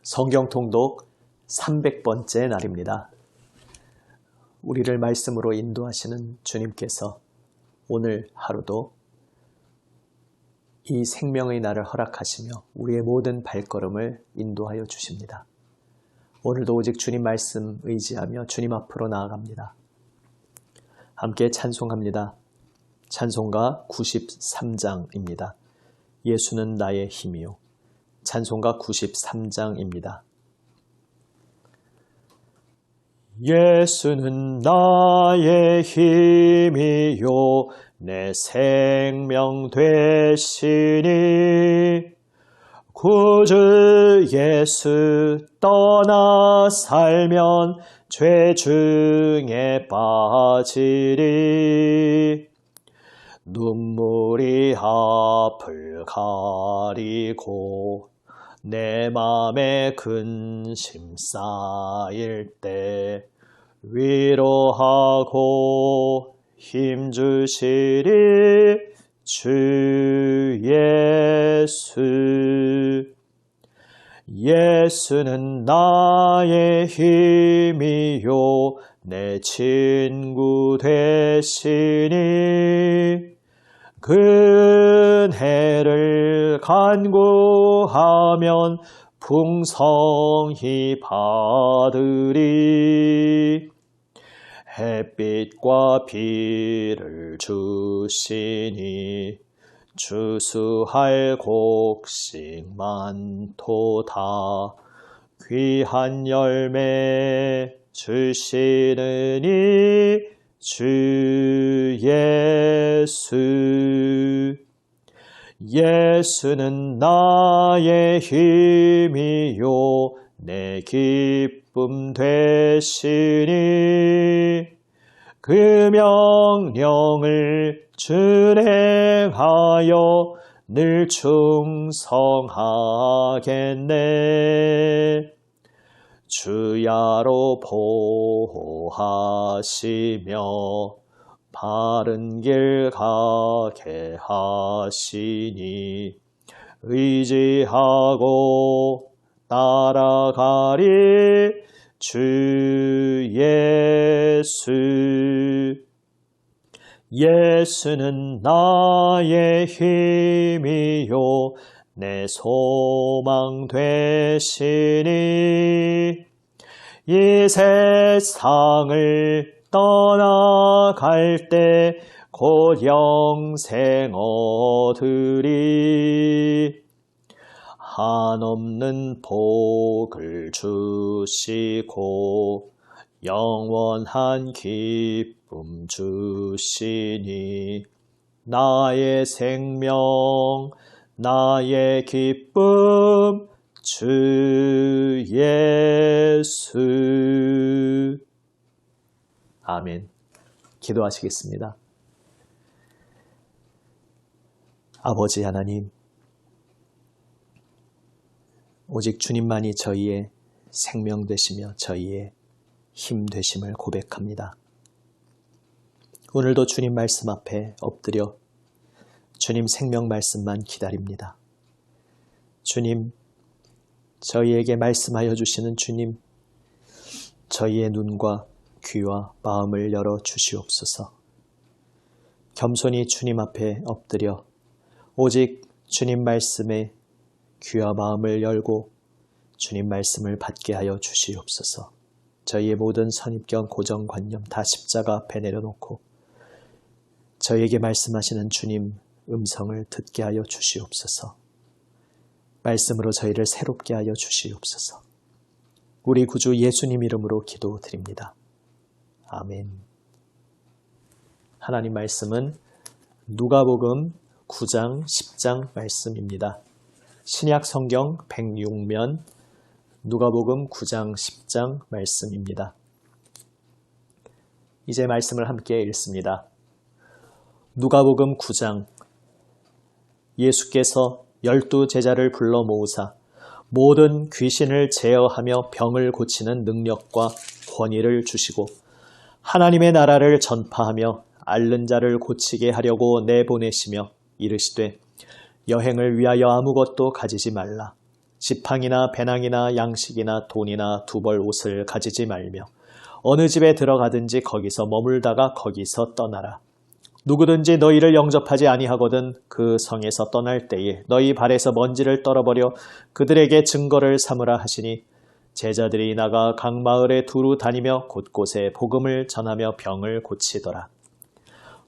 성경 통독 300번째 날입니다. 우리를 말씀으로 인도하시는 주님께서 오늘 하루도 이 생명의 날을 허락하시며 우리의 모든 발걸음을 인도하여 주십니다. 오늘도 오직 주님 말씀 의지하며 주님 앞으로 나아갑니다. 함께 찬송합니다. 찬송가 93장입니다. 예수는 나의 힘이요. 찬송가 93장입니다. 예수는 나의 힘이요 내 생명 되시니 구주 예수 떠나 살면 죄 중에 빠지리 눈물이 앞을 가리고 내 맘에 근심 쌓일 때 위로하고 힘주시리 주 예수. 예수는 나의 힘이요 내 친구 되시니 근혜를 간구하면 풍성히 받으리 햇빛과 비를 주시니 주수할 곡식 많도다 귀한 열매 주시느니 주 예수. 예수는 나의 힘이요 내 기쁨 되시니 그 명령을 준행하여 늘 충성하겠네. 주야로 보호하시며 바른 길 가게 하시니 의지하고 따라가리 주 예수. 예수는 나의 힘이요 내 소망 되시니 이 세상을 떠나갈 때 곧 영생 얻으리 한없는 복을 주시고 영원한 기쁨 주시니 나의 생명 나의 기쁨 주 예수. 아멘. 기도하시겠습니다. 아버지 하나님, 오직 주님만이 저희의 생명 되시며 저희의 힘 되심을 고백합니다. 오늘도 주님 말씀 앞에 엎드려 주님 생명 말씀만 기다립니다. 주님, 저희에게 말씀하여 주시는 주님, 저희의 눈과 귀와 마음을 열어 주시옵소서. 겸손히 주님 앞에 엎드려 오직 주님 말씀에 귀와 마음을 열고 주님 말씀을 받게 하여 주시옵소서. 저희의 모든 선입견, 고정관념 다 십자가 앞에 내려놓고 저희에게 말씀하시는 주님 음성을 듣게 하여 주시옵소서. 말씀으로 저희를 새롭게 하여 주시옵소서. 우리 구주 예수님 이름으로 기도드립니다. 아멘. 하나님 말씀은 누가복음 9장 10장 말씀입니다. 신약 성경 106면 누가복음 9장 10장 말씀입니다. 이제 말씀을 함께 읽습니다. 누가복음 9장. 예수께서 12 제자를 불러 모으사 모든 귀신을 제어하며 병을 고치는 능력과 권위를 주시고 하나님의 나라를 전파하며 앓는 자를 고치게 하려고 내보내시며 이르시되 여행을 위하여 아무것도 가지지 말라. 지팡이나 배낭이나 양식이나 돈이나 두 벌 옷을 가지지 말며 어느 집에 들어가든지 거기서 머물다가 거기서 떠나라. 누구든지 너희를 영접하지 아니하거든 그 성에서 떠날 때에 너희 발에서 먼지를 떨어버려 그들에게 증거를 삼으라 하시니 제자들이 나가 각 마을에 두루 다니며 곳곳에 복음을 전하며 병을 고치더라.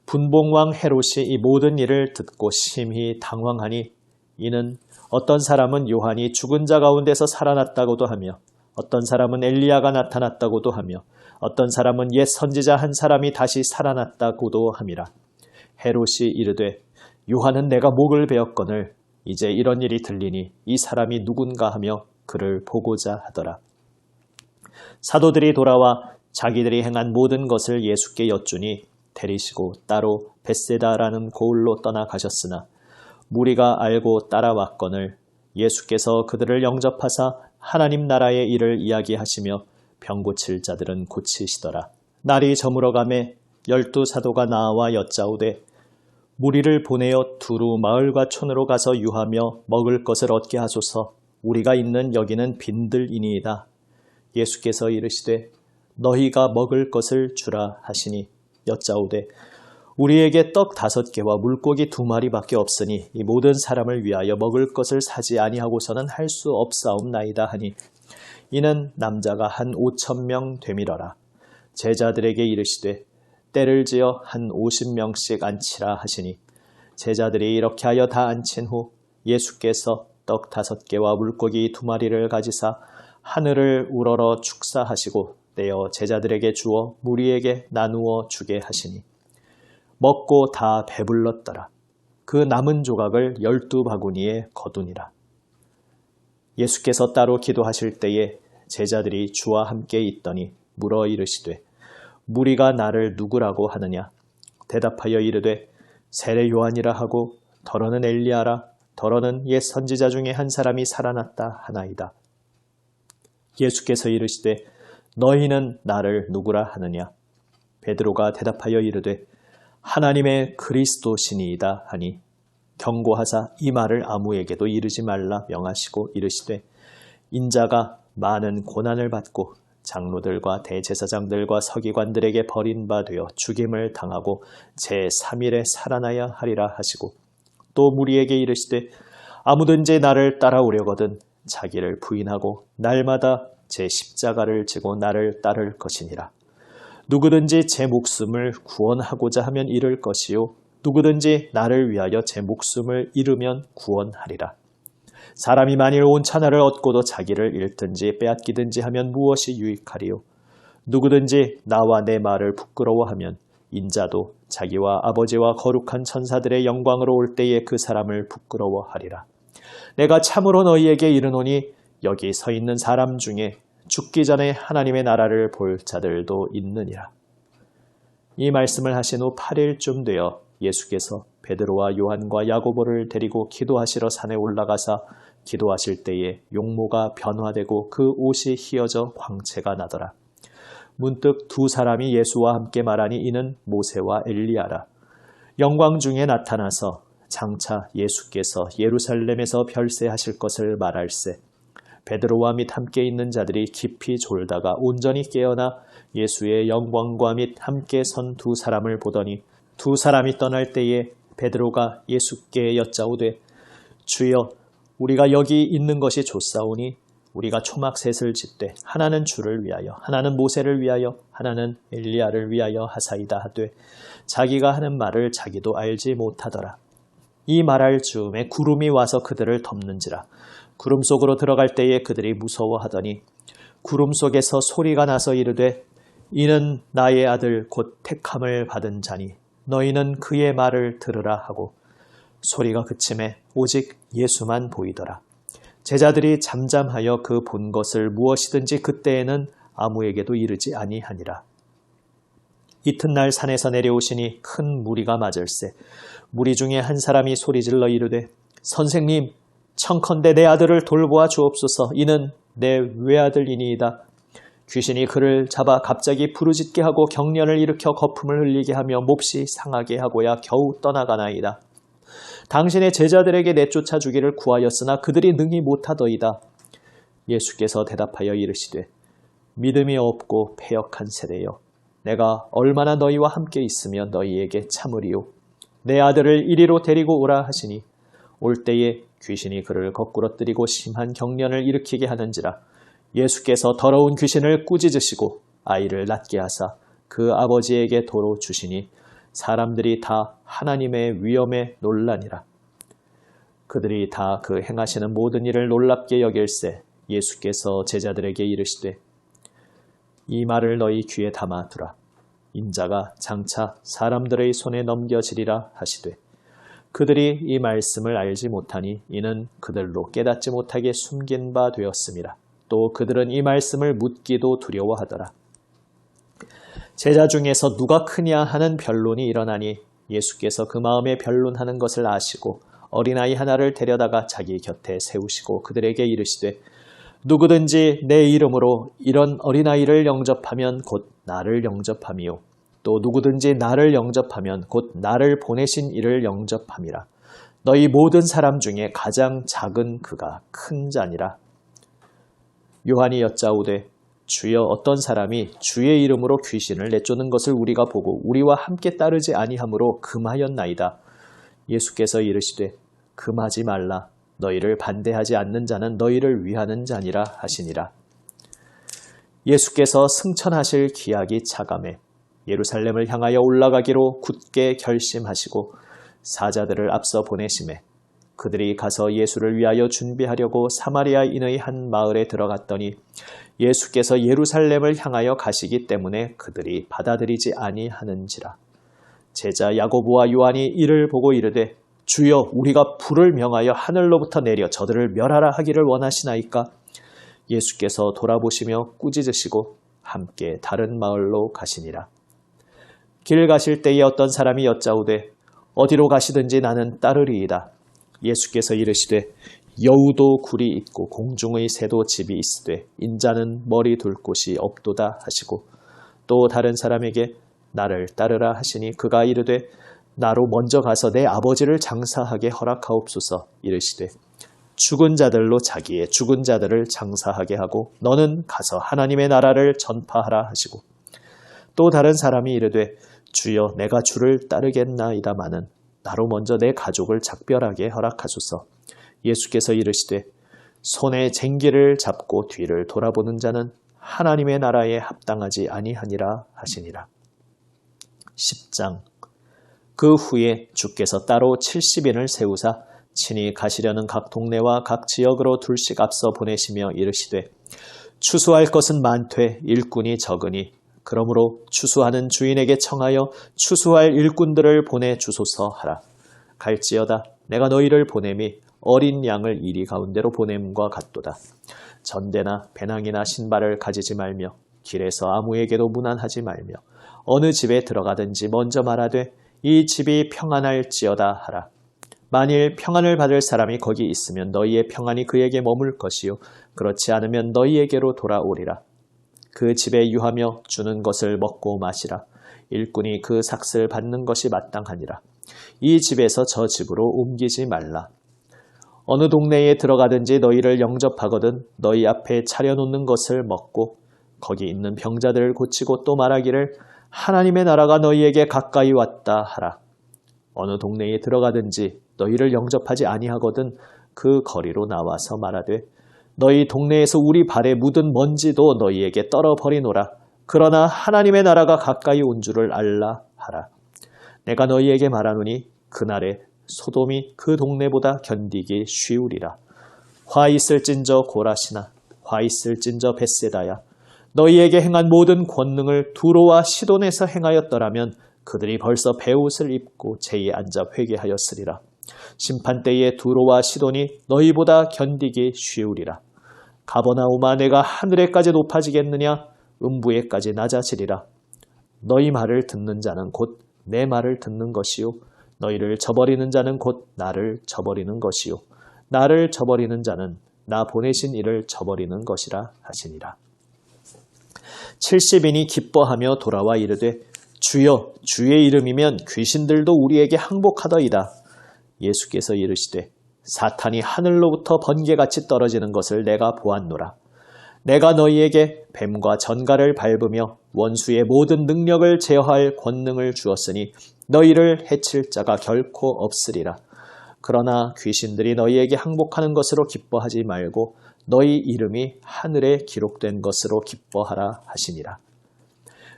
분봉왕 헤롯이 이 모든 일을 듣고 심히 당황하니 이는 어떤 사람은 요한이 죽은 자 가운데서 살아났다고도 하며 어떤 사람은 엘리야가 나타났다고도 하며 어떤 사람은 옛 선지자 한 사람이 다시 살아났다고도 함이라. 헤롯이 이르되 요한은 내가 목을 베었거늘 이제 이런 일이 들리니 이 사람이 누군가 하며 그를 보고자 하더라. 사도들이 돌아와 자기들이 행한 모든 것을 예수께 여쭈니 데리시고 따로 벳세다라는 고을로 떠나가셨으나 무리가 알고 따라왔거늘 예수께서 그들을 영접하사 하나님 나라의 일을 이야기하시며 병 고칠 자들은 고치시더라. 날이 저물어가매 12 사도가 나와 여짜오되 무리를 보내어 두루 마을과 촌으로 가서 유하며 먹을 것을 얻게 하소서. 우리가 있는 여기는 빈들이니이다. 예수께서 이르시되 너희가 먹을 것을 주라 하시니 여짜오되 우리에게 떡 5개와 물고기 2마리밖에 없으니 이 모든 사람을 위하여 먹을 것을 사지 아니하고서는 할 수 없사옵나이다 하니 이는 남자가 한 5,000명 되밀어라. 제자들에게 이르시되 때를 지어 한 50명씩 앉히라 하시니 제자들이 이렇게 하여 다 앉힌 후 예수께서 떡 5개와 물고기 2마리를 가지사 하늘을 우러러 축사하시고 떼어 제자들에게 주어 무리에게 나누어 주게 하시니 먹고 다 배불렀더라. 그 남은 조각을 12바구니에 거두니라. 예수께서 따로 기도하실 때에 제자들이 주와 함께 있더니 물어 이르시되 무리가 나를 누구라고 하느냐? 대답하여 이르되 세례 요한이라 하고 더러는 엘리야라 더러는 옛 선지자 중에 한 사람이 살아났다 하나이다. 예수께서 이르시되 너희는 나를 누구라 하느냐? 베드로가 대답하여 이르되 하나님의 그리스도시니이다 하니 경고하사 이 말을 아무에게도 이르지 말라 명하시고 이르시되 인자가 많은 고난을 받고 장로들과 대제사장들과 서기관들에게 버림바 되어 죽임을 당하고 제3일에 살아나야 하리라 하시고 또 무리에게 이르시되 아무든지 나를 따라오려거든 자기를 부인하고 날마다 제 십자가를 지고 나를 따를 것이니라. 누구든지 제 목숨을 구원하고자 하면 잃을 것이요 누구든지 나를 위하여 제 목숨을 잃으면 구원하리라. 사람이 만일 온 천하를 얻고도 자기를 잃든지 빼앗기든지 하면 무엇이 유익하리요? 누구든지 나와 내 말을 부끄러워하면 인자도 자기와 아버지와 거룩한 천사들의 영광으로 올 때에 그 사람을 부끄러워하리라. 내가 참으로 너희에게 이르노니 여기 서 있는 사람 중에 죽기 전에 하나님의 나라를 볼 자들도 있느니라. 이 말씀을 하신 후 8일쯤 되어 예수께서 베드로와 요한과 야고보를 데리고 기도하시러 산에 올라가사 기도하실 때에 용모가 변화되고 그 옷이 휘어져 광채가 나더라. 문득 2 사람이 예수와 함께 말하니 이는 모세와 엘리야라. 영광 중에 나타나서 장차 예수께서 예루살렘에서 별세하실 것을 말할세. 베드로와 및 함께 있는 자들이 깊이 졸다가 온전히 깨어나 예수의 영광과 및 함께 선 2 사람을 보더니 2 사람이 떠날 때에 베드로가 예수께 여짜오되 주여 우리가 여기 있는 것이 좋사오니 우리가 초막셋을 짓되 하나는 주를 위하여 하나는 모세를 위하여 하나는 엘리야를 위하여 하사이다 하되 자기가 하는 말을 자기도 알지 못하더라. 이 말할 즈음에 구름이 와서 그들을 덮는지라. 구름 속으로 들어갈 때에 그들이 무서워하더니 구름 속에서 소리가 나서 이르되 이는 나의 아들 곧 택함을 받은 자니 너희는 그의 말을 들으라 하고 소리가 그침에 오직 예수만 보이더라. 제자들이 잠잠하여 그 본 것을 무엇이든지 그때에는 아무에게도 이르지 아니하니라. 이튿날 산에서 내려오시니 큰 무리가 맞을세. 무리 중에 한 사람이 소리질러 이르되 선생님 청컨대 내 아들을 돌보아 주옵소서. 이는 내 외아들이니이다. 귀신이 그를 잡아 갑자기 부르짖게 하고 경련을 일으켜 거품을 흘리게 하며 몹시 상하게 하고야 겨우 떠나가나이다. 당신의 제자들에게 내쫓아 주기를 구하였으나 그들이 능히 못하더이다. 예수께서 대답하여 이르시되 믿음이 없고 패역한 세대여, 내가 얼마나 너희와 함께 있으며 너희에게 참으리요. 내 아들을 이리로 데리고 오라 하시니 올 때에 귀신이 그를 거꾸러뜨리고 심한 경련을 일으키게 하는지라. 예수께서 더러운 귀신을 꾸짖으시고 아이를 낫게 하사 그 아버지에게 도로 주시니 사람들이 다 하나님의 위엄에 놀라니라. 그들이 다 그 행하시는 모든 일을 놀랍게 여길세 예수께서 제자들에게 이르시되 이 말을 너희 귀에 담아두라. 인자가 장차 사람들의 손에 넘겨지리라 하시되 그들이 이 말씀을 알지 못하니 이는 그들로 깨닫지 못하게 숨긴 바 되었음이라. 또 그들은 이 말씀을 묻기도 두려워하더라. 제자 중에서 누가 크냐 하는 변론이 일어나니 예수께서 그 마음에 변론하는 것을 아시고 어린아이 하나를 데려다가 자기 곁에 세우시고 그들에게 이르시되 누구든지 내 이름으로 이런 어린아이를 영접하면 곧 나를 영접함이요. 또 누구든지 나를 영접하면 곧 나를 보내신 이를 영접함이라. 너희 모든 사람 중에 가장 작은 그가 큰 자니라. 요한이 여짜오되 주여 어떤 사람이 주의 이름으로 귀신을 내쫓는 것을 우리가 보고 우리와 함께 따르지 아니하므로 금하였나이다. 예수께서 이르시되 금하지 말라. 너희를 반대하지 않는 자는 너희를 위하는 자니라 하시니라. 예수께서 승천하실 기약이 차감해 예루살렘을 향하여 올라가기로 굳게 결심하시고 사자들을 앞서 보내심에 그들이 가서 예수를 위하여 준비하려고 사마리아인의 한 마을에 들어갔더니 예수께서 예루살렘을 향하여 가시기 때문에 그들이 받아들이지 아니하는지라. 제자 야고보와 요한이 이를 보고 이르되 주여 우리가 불을 명하여 하늘로부터 내려 저들을 멸하라 하기를 원하시나이까? 예수께서 돌아보시며 꾸짖으시고 함께 다른 마을로 가시니라. 길 가실 때에 어떤 사람이 여짜오되 어디로 가시든지 나는 따르리이다. 예수께서 이르시되 여우도 굴이 있고 공중의 새도 집이 있으되 인자는 머리 둘 곳이 없도다 하시고 또 다른 사람에게 나를 따르라 하시니 그가 이르되 나로 먼저 가서 내 아버지를 장사하게 허락하옵소서. 이르시되 죽은 자들로 자기의 죽은 자들을 장사하게 하고 너는 가서 하나님의 나라를 전파하라 하시고 또 다른 사람이 이르되 주여 내가 주를 따르겠나이다마는 나로 먼저 내 가족을 작별하게 허락하소서. 예수께서 이르시되 손에 쟁기를 잡고 뒤를 돌아보는 자는 하나님의 나라에 합당하지 아니하니라 하시니라. 10장. 그 후에 주께서 따로 70인을 세우사 친히 가시려는 각 동네와 각 지역으로 둘씩 앞서 보내시며 이르시되 추수할 것은 많되 일꾼이 적으니 그러므로 추수하는 주인에게 청하여 추수할 일꾼들을 보내주소서 하라. 갈지어다 내가 너희를 보냄이 어린 양을 이리 가운데로 보냄과 같도다. 전대나 배낭이나 신발을 가지지 말며 길에서 아무에게도 문안하지 말며 어느 집에 들어가든지 먼저 말하되 이 집이 평안할지어다 하라. 만일 평안을 받을 사람이 거기 있으면 너희의 평안이 그에게 머물 것이요 그렇지 않으면 너희에게로 돌아오리라. 그 집에 유하며 주는 것을 먹고 마시라. 일꾼이 그 삭슬 받는 것이 마땅하니라. 이 집에서 저 집으로 옮기지 말라. 어느 동네에 들어가든지 너희를 영접하거든 너희 앞에 차려놓는 것을 먹고 거기 있는 병자들을 고치고 또 말하기를 하나님의 나라가 너희에게 가까이 왔다 하라. 어느 동네에 들어가든지 너희를 영접하지 아니하거든 그 거리로 나와서 말하되 너희 동네에서 우리 발에 묻은 먼지도 너희에게 떨어버리노라. 그러나 하나님의 나라가 가까이 온 줄을 알라 하라. 내가 너희에게 말하노니 그날에 소돔이 그 동네보다 견디기 쉬우리라. 화 있을진저 고라시나 화 있을진저 벳세다야. 너희에게 행한 모든 권능을 두로와 시돈에서 행하였더라면 그들이 벌써 베옷을 입고 제에 앉아 회개하였으리라. 심판때에 두로와 시돈이 너희보다 견디기 쉬우리라. 가버나움아 내가 하늘에까지 높아지겠느냐? 음부에까지 낮아지리라. 너희 말을 듣는 자는 곧 내 말을 듣는 것이요 너희를 저버리는 자는 곧 나를 저버리는 것이요 나를 저버리는 자는 나 보내신 이를 저버리는 것이라 하시니라. 70인이 기뻐하며 돌아와 이르되 주여 주의 이름이면 귀신들도 우리에게 항복하더이다. 예수께서 이르시되 사탄이 하늘로부터 번개같이 떨어지는 것을 내가 보았노라. 내가 너희에게 뱀과 전갈을 밟으며 원수의 모든 능력을 제어할 권능을 주었으니 너희를 해칠 자가 결코 없으리라. 그러나 귀신들이 너희에게 항복하는 것으로 기뻐하지 말고 너희 이름이 하늘에 기록된 것으로 기뻐하라 하시니라.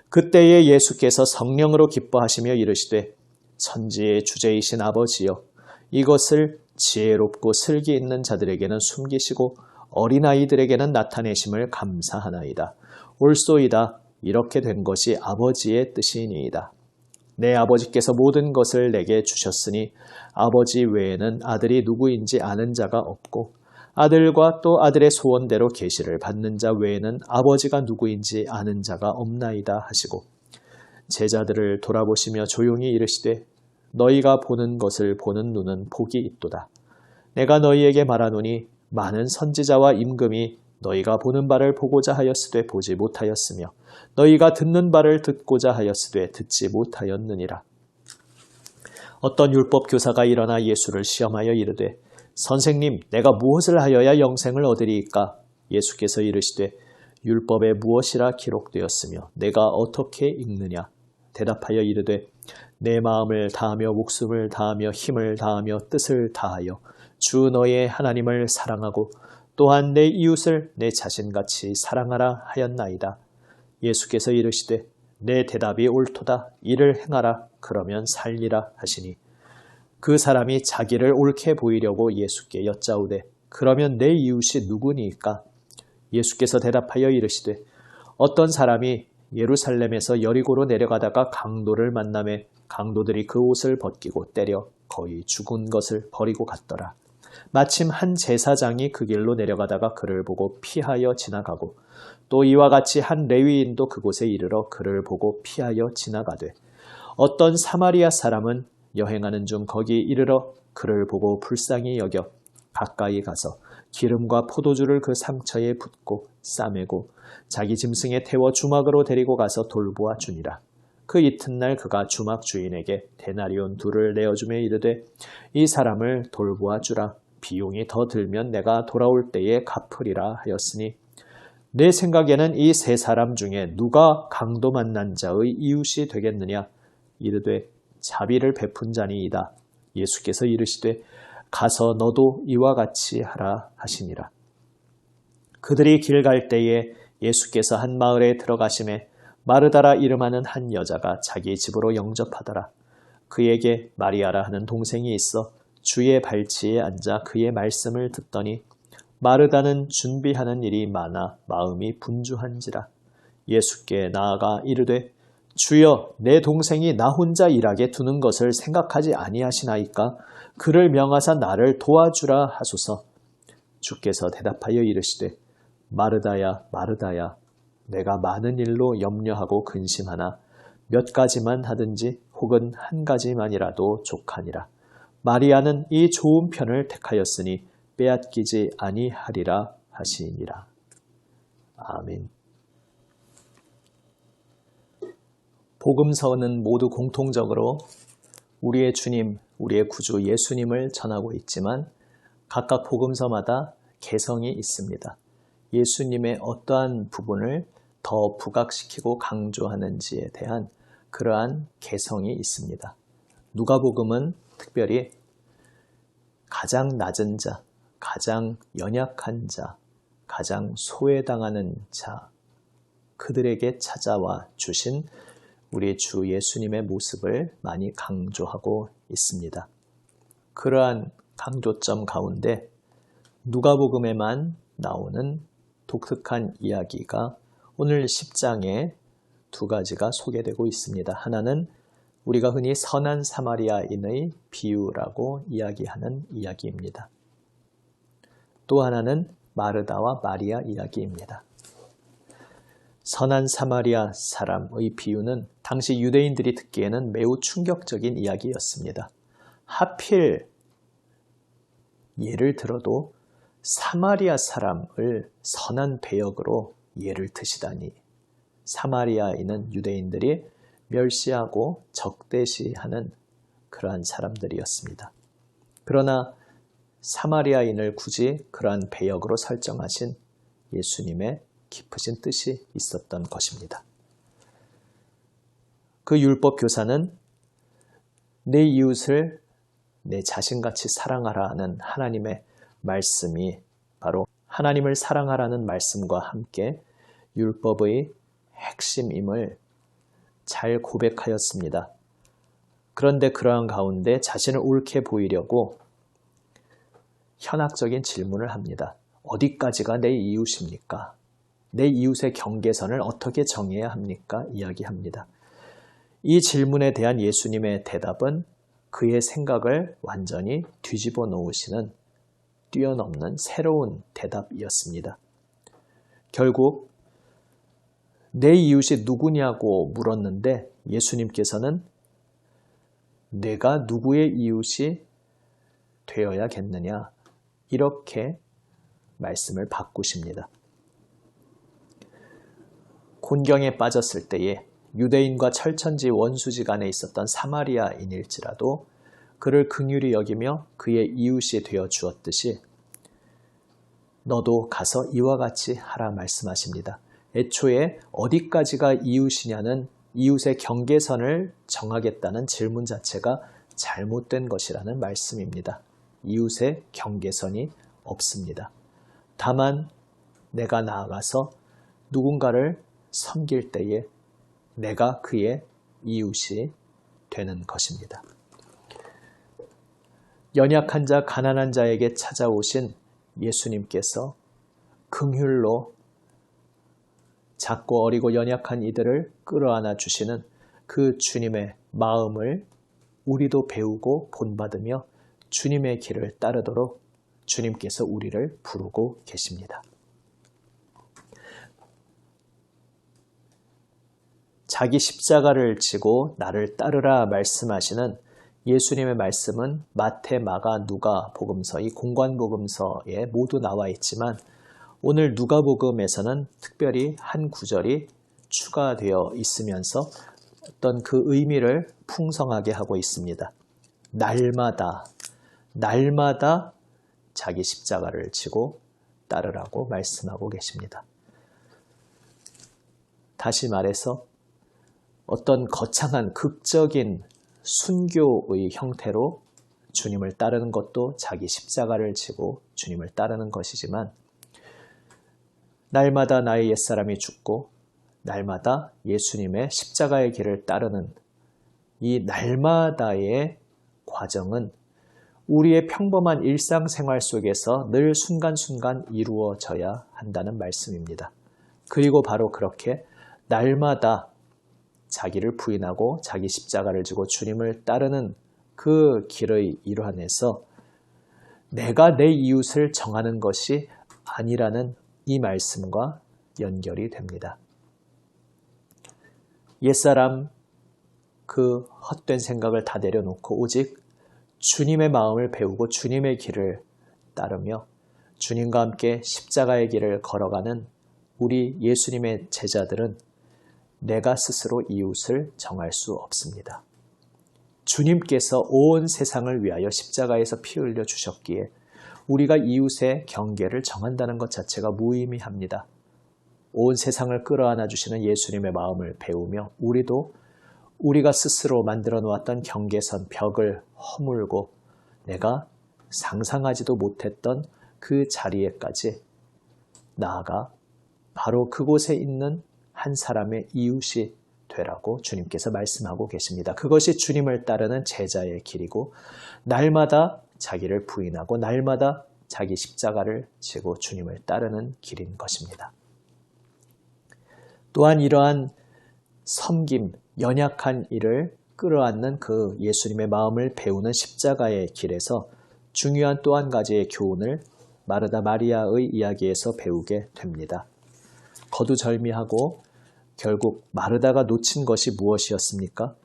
그때에 예수께서 성령으로 기뻐하시며 이르시되 천지의 주제이신 아버지여, 이것을 지혜롭고 슬기 있는 자들에게는 숨기시고 어린아이들에게는 나타내심을 감사하나이다. 옳소이다. 이렇게 된 것이 아버지의 뜻이니이다. 내 아버지께서 모든 것을 내게 주셨으니 아버지 외에는 아들이 누구인지 아는 자가 없고 아들과 또 아들의 소원대로 계시를 받는 자 외에는 아버지가 누구인지 아는 자가 없나이다 하시고 제자들을 돌아보시며 조용히 이르시되 너희가 보는 것을 보는 눈은 복이 있도다. 내가 너희에게 말하노니 많은 선지자와 임금이 너희가 보는 바를 보고자 하였으되 보지 못하였으며 너희가 듣는 바를 듣고자 하였으되 듣지 못하였느니라. 어떤 율법 교사가 일어나 예수를 시험하여 이르되 선생님, 내가 무엇을 하여야 영생을 얻으리이까? 예수께서 이르시되 율법에 무엇이라 기록되었으며 내가 어떻게 읽느냐? 대답하여 이르되 내 마음을 다하며 목숨을 다하며 힘을 다하며 뜻을 다하여 주 너의 하나님을 사랑하고 또한 내 이웃을 내 자신같이 사랑하라 하였나이다. 예수께서 이르시되 내 대답이 옳도다. 이를 행하라. 그러면 살리라 하시니 그 사람이 자기를 옳게 보이려고 예수께 여짜오되 그러면 내 이웃이 누구니이까? 예수께서 대답하여 이르시되 어떤 사람이 예루살렘에서 여리고로 내려가다가 강도를 만나매 강도들이 그 옷을 벗기고 때려 거의 죽은 것을 버리고 갔더라. 마침 한 제사장이 그 길로 내려가다가 그를 보고 피하여 지나가고 또 이와 같이 한 레위인도 그곳에 이르러 그를 보고 피하여 지나가되 어떤 사마리아 사람은 여행하는 중 거기 이르러 그를 보고 불쌍히 여겨 가까이 가서 기름과 포도주를 그 상처에 붓고 싸매고 자기 짐승에 태워 주막으로 데리고 가서 돌보아 주니라. 그 이튿날 그가 주막 주인에게 데나리온 2를 내어주며 이르되 이 사람을 돌보아 주라. 비용이 더 들면 내가 돌아올 때에 갚으리라 하였으니 내 생각에는 이 세 사람 중에 누가 강도 만난 자의 이웃이 되겠느냐? 이르되 자비를 베푼 자니이다. 예수께서 이르시되 가서 너도 이와 같이 하라 하시니라. 그들이 길 갈 때에 예수께서 한 마을에 들어가심에 마르다라 이름하는 한 여자가 자기 집으로 영접하더라. 그에게 마리아라 하는 동생이 있어 주의 발치에 앉아 그의 말씀을 듣더니 마르다는 준비하는 일이 많아 마음이 분주한지라. 예수께 나아가 이르되 주여, 내 동생이 나 혼자 일하게 두는 것을 생각하지 아니하시나이까? 그를 명하사 나를 도와주라 하소서. 주께서 대답하여 이르시되 마르다야 마르다야, 내가 많은 일로 염려하고 근심하나 몇 가지만 하든지 혹은 한 가지만이라도 족하니라. 마리아는 이 좋은 편을 택하였으니 빼앗기지 아니하리라 하시니라. 아멘. 복음서는 모두 공통적으로 우리의 주님, 우리의 구주 예수님을 전하고 있지만 각각 복음서마다 개성이 있습니다. 예수님의 어떠한 부분을 더 부각시키고 강조하는지에 대한 그러한 개성이 있습니다. 누가복음은 특별히 가장 낮은 자, 가장 연약한 자, 가장 소외당하는 자, 그들에게 찾아와 주신 우리 주 예수님의 모습을 많이 강조하고 있습니다. 그러한 강조점 가운데 누가복음에만 나오는 독특한 이야기가 오늘 10장에 2가지가 소개되고 있습니다. 하나는 우리가 흔히 선한 사마리아인의 비유라고 이야기하는 이야기입니다. 또 하나는 마르다와 마리아 이야기입니다. 선한 사마리아 사람의 비유는 당시 유대인들이 듣기에는 매우 충격적인 이야기였습니다. 하필 예를 들어도 사마리아 사람을 선한 배역으로 예를 드시다니, 사마리아인은 그러나 사마리아인을 굳이 그러한 배역으로 설정하신 예수님의 깊으신 뜻이 있었던 것입니다. 그 율법 교사는 내 이웃을 내 자신같이 사랑하라 하는 하나님의 말씀이 바로 하나님을 사랑하라는 말씀과 함께 율법의 핵심임을 잘 고백하였습니다. 그런데 그러한 가운데 자신을 옳게 보이려고 현학적인 질문을 합니다. 어디까지가 내 이웃입니까? 내 이웃의 경계선을 어떻게 정해야 합니까? 이야기합니다. 이 질문에 대한 예수님의 대답은 그의 생각을 완전히 뒤집어 놓으시는 뛰어넘는 새로운 대답이었습니다. 결국 내 이웃이 누구냐고 물었는데 예수님께서는 내가 누구의 이웃이 되어야겠느냐 이렇게 말씀을 바꾸십니다. 곤경에 빠졌을 때에 유대인과 철천지 원수지간에 있었던 사마리아인일지라도 그를 긍휼히 여기며 그의 이웃이 되어 주었듯이 너도 가서 이와 같이 하라 말씀하십니다. 애초에 어디까지가 이웃이냐는 이웃의 경계선을 정하겠다는 질문 자체가 잘못된 것이라는 말씀입니다. 이웃의 경계선이 없습니다. 다만 내가 나아가서 누군가를 섬길 때에 내가 그의 이웃이 되는 것입니다. 연약한 자, 가난한 자에게 찾아오신 예수님께서 긍휼로 작고 어리고 연약한 이들을 끌어안아 주시는 그 주님의 마음을 우리도 배우고 본받으며 주님의 길을 따르도록 주님께서 우리를 부르고 계십니다. 자기 십자가를 지고 나를 따르라 말씀하시는 예수님의 말씀은 마태, 마가, 누가 복음서, 이 공관복음서에 모두 나와 있지만 오늘 누가복음에서는 특별히 한 구절이 추가되어 있으면서 어떤 그 의미를 풍성하게 하고 있습니다. 날마다 자기 십자가를 지고 따르라고 말씀하고 계십니다. 다시 말해서 어떤 거창한 극적인 순교의 형태로 주님을 따르는 것도 자기 십자가를 지고 주님을 따르는 것이지만 날마다 나의 옛사람이 죽고 날마다 예수님의 십자가의 길을 따르는 이 날마다의 과정은 우리의 평범한 일상생활 속에서 늘 순간순간 이루어져야 한다는 말씀입니다. 그리고 바로 그렇게 날마다 자기를 부인하고 자기 십자가를 지고 주님을 따르는 그 길의 일환에서 내가 내 이웃을 정하는 것이 아니라는 이 말씀과 연결이 됩니다. 옛사람 그 헛된 생각을 다 내려놓고 오직 주님의 마음을 배우고 주님의 길을 따르며 주님과 함께 십자가의 길을 걸어가는 우리 예수님의 제자들은 내가 스스로 이웃을 정할 수 없습니다. 주님께서 온 세상을 위하여 십자가에서 피 흘려 주셨기에 우리가 이웃의 경계를 정한다는 것 자체가 무의미합니다. 온 세상을 끌어안아 주시는 예수님의 마음을 배우며 우리도 우리가 스스로 만들어 놓았던 경계선, 벽을 허물고 내가 상상하지도 못했던 그 자리에까지 나아가 바로 그곳에 있는 한 사람의 이웃이 되라고 주님께서 말씀하고 계십니다. 그것이 주님을 따르는 제자의 길이고 날마다 자기를 부인하고 날마다 자기 십자가를 지고 주님을 따르는 길인 것입니다. 또한 이러한 섬김, 연약한 이를 끌어안는 그 예수님의 마음을 배우는 십자가의 길에서 중요한 또 한 가지의 교훈을 마르다 마리아의 이야기에서 배우게 됩니다. 거두절미하고 결국 마르다가 놓친 것이 무엇이었습니까?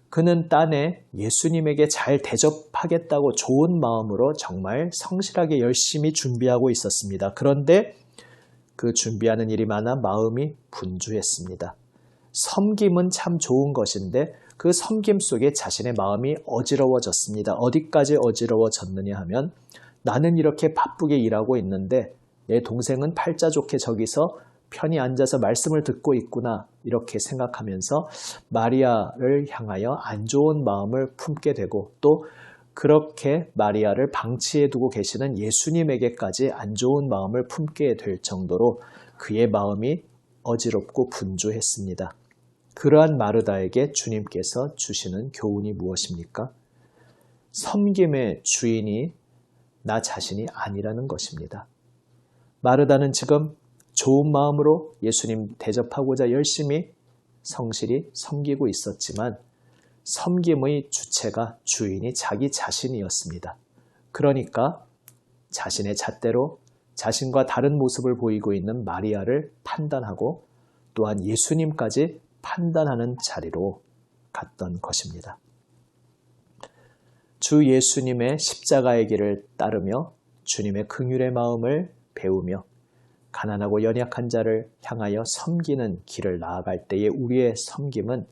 그는 딴에 예수님에게 잘 대접하겠다고 좋은 마음으로 정말 성실하게 열심히 준비하고 있었습니다. 그런데 그 준비하는 일이 많아 마음이 분주했습니다. 섬김은 참 좋은 것인데 그 섬김 속에 자신의 마음이 어지러워졌습니다. 어디까지 어지러워졌느냐 하면 나는 이렇게 바쁘게 일하고 있는데 내 동생은 팔자 좋게 저기서 편히 앉아서 말씀을 듣고 있구나 이렇게 생각하면서 마리아를 향하여 안 좋은 마음을 품게 되고 또 그렇게 마리아를 방치해 두고 계시는 예수님에게까지 안 좋은 마음을 품게 될 정도로 그의 마음이 어지럽고 분주했습니다. 그러한 마르다에게 주님께서 주시는 교훈이 무엇입니까? 섬김의 주인이 나 자신이 아니라는 것입니다. 마르다는 지금 좋은 마음으로 예수님 대접하고자 열심히 성실히 섬기고 있었지만 섬김의 주체가 주인이 자기 자신이었습니다. 그러니까 자신의 잣대로 자신과 다른 모습을 보이고 있는 마리아를 판단하고 또한 예수님까지 판단하는 자리로 갔던 것입니다. 주 예수님의 십자가의 길을 따르며 주님의 긍휼의 마음을 배우며 가난하고 연약한 자를 향하여 섬기는 길을 나아갈 때의 우리의 섬김은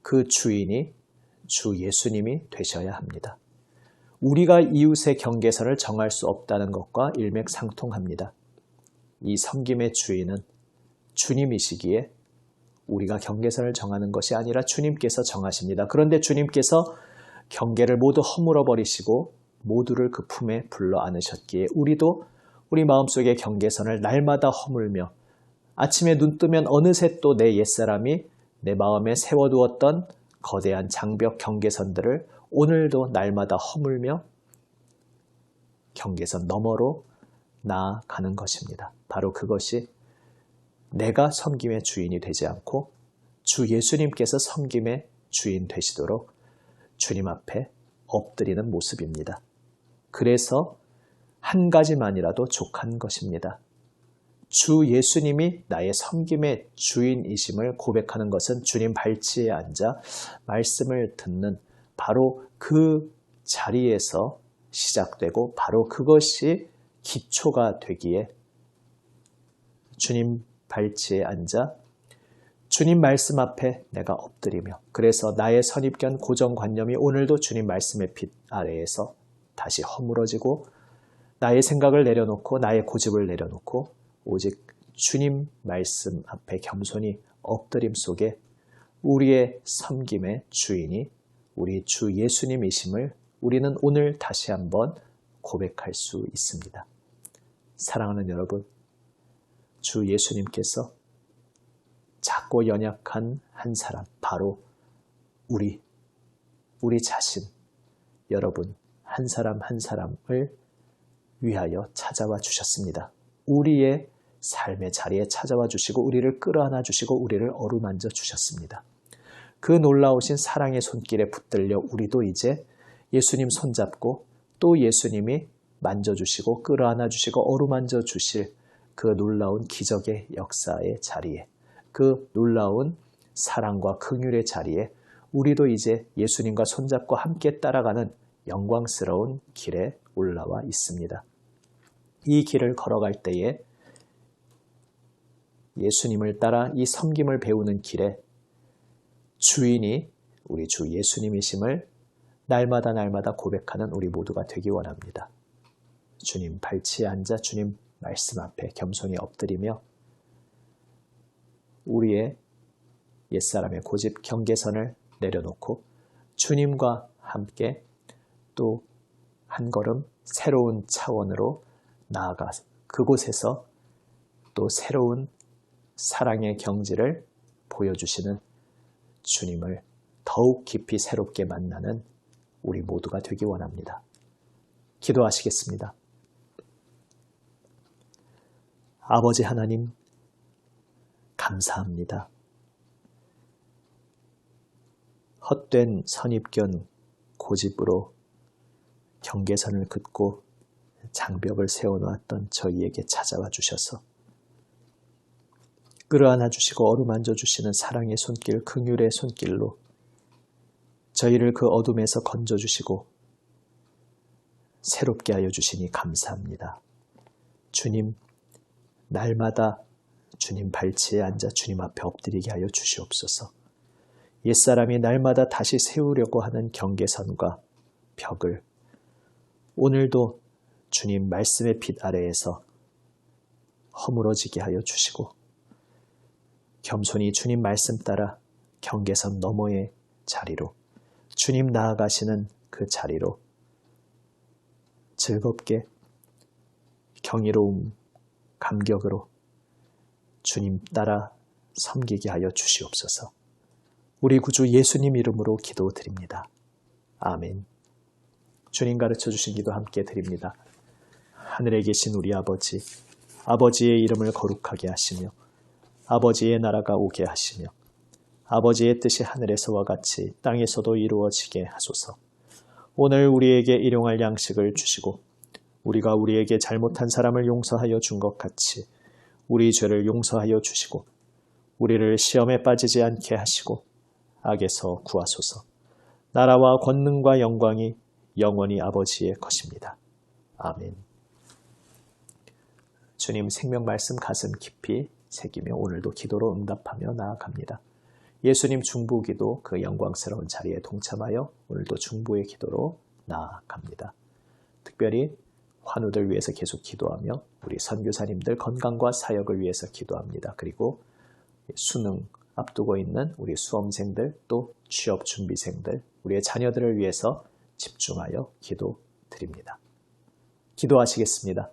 그 주인이 주 예수님이 되셔야 합니다. 우리가 이웃의 경계선을 정할 수 없다는 것과 일맥상통합니다. 이 섬김의 주인은 주님이시기에 우리가 경계선을 정하는 것이 아니라 주님께서 정하십니다. 그런데 주님께서 경계를 모두 허물어 버리시고 모두를 그 품에 불러 안으셨기에 우리도 우리 마음속의 경계선을 날마다 허물며 아침에 눈 뜨면 어느새 또 내 옛사람이 내 마음에 세워두었던 거대한 장벽 경계선들을 오늘도 날마다 허물며 경계선 너머로 나아가는 것입니다. 바로 그것이 내가 섬김의 주인이 되지 않고 주 예수님께서 섬김의 주인 되시도록 주님 앞에 엎드리는 모습입니다. 그래서 한 가지만이라도 족한 것입니다. 주 예수님이 나의 섬김의 주인이심을 고백하는 것은 주님 발치에 앉아 말씀을 듣는 바로 그 자리에서 시작되고 바로 그것이 기초가 되기에 주님 발치에 앉아 주님 말씀 앞에 내가 엎드리며 그래서 나의 선입견 고정관념이 오늘도 주님 말씀의 빛 아래에서 다시 허물어지고 나의 생각을 내려놓고 나의 고집을 내려놓고 오직 주님 말씀 앞에 겸손히 엎드림 속에 우리의 섬김의 주인이 우리 주 예수님이심을 우리는 오늘 다시 한번 고백할 수 있습니다. 사랑하는 여러분, 주 예수님께서 작고 연약한 한 사람, 바로 우리 자신, 여러분 한 사람 한 사람을 위하여 찾아와 주셨습니다. 우리의 삶의 자리에 찾아와 주시고 우리를 끌어안아 주시고 우리를 어루만져 주셨습니다. 그 놀라우신 사랑의 손길에 붙들려 우리도 이제 예수님 손잡고 또 예수님이 만져주시고 끌어안아 주시고 어루만져 주실 그 놀라운 기적의 역사의 자리에 그 놀라운 사랑과 긍휼의 자리에 우리도 이제 예수님과 손잡고 함께 따라가는 영광스러운 길에 올라와 있습니다. 이 길을 걸어갈 때에 예수님을 따라 이 섬김을 배우는 길에 주인이 우리 주 예수님이심을 날마다 고백하는 우리 모두가 되기 원합니다. 주님 발치에 앉아 주님 말씀 앞에 겸손히 엎드리며 우리의 옛사람의 고집 경계선을 내려놓고 주님과 함께 또 한 걸음 새로운 차원으로 나아가 그곳에서 또 새로운 사랑의 경지를 보여주시는 주님을 더욱 깊이 새롭게 만나는 우리 모두가 되기 원합니다. 기도하시겠습니다. 아버지 하나님, 감사합니다. 헛된 선입견 고집으로 경계선을 긋고 장벽을 세워놓았던 저희에게 찾아와 주셔서 끌어안아 주시고 어루만져 주시는 사랑의 손길, 긍휼의 손길로 저희를 그 어둠에서 건져 주시고 새롭게 하여 주시니 감사합니다. 주님, 날마다 주님 발치에 앉아 주님 앞에 엎드리게 하여 주시옵소서. 옛사람이 날마다 다시 세우려고 하는 경계선과 벽을 오늘도 주님 말씀의 빛 아래에서 허물어지게 하여 주시고 겸손히 주님 말씀 따라 경계선 너머의 자리로 주님 나아가시는 그 자리로 즐겁게 경이로움, 감격으로 주님 따라 섬기게 하여 주시옵소서. 우리 구주 예수님 이름으로 기도드립니다. 아멘. 주님 가르쳐 주신 기도 함께 드립니다. 하늘에 계신 우리 아버지, 아버지의 이름을 거룩하게 하시며 아버지의 나라가 오게 하시며 아버지의 뜻이 하늘에서와 같이 땅에서도 이루어지게 하소서. 오늘 우리에게 일용할 양식을 주시고 우리가 우리에게 잘못한 사람을 용서하여 준 것 같이 우리 죄를 용서하여 주시고 우리를 시험에 빠지지 않게 하시고 악에서 구하소서. 나라와 권능과 영광이 영원히 아버지의 것입니다. 아멘. 주님 생명 말씀 가슴 깊이 새기며 오늘도 기도로 응답하며 나아갑니다. 예수님 중보기도 그 영광스러운 자리에 동참하여 오늘도 중보의 기도로 나아갑니다. 특별히 환우들 위해서 계속 기도하며 우리 선교사님들 건강과 사역을 위해서 기도합니다. 그리고 수능 앞두고 있는 우리 수험생들 또 취업 준비생들 우리의 자녀들을 위해서 집중하여 기도드립니다. 기도하시겠습니다.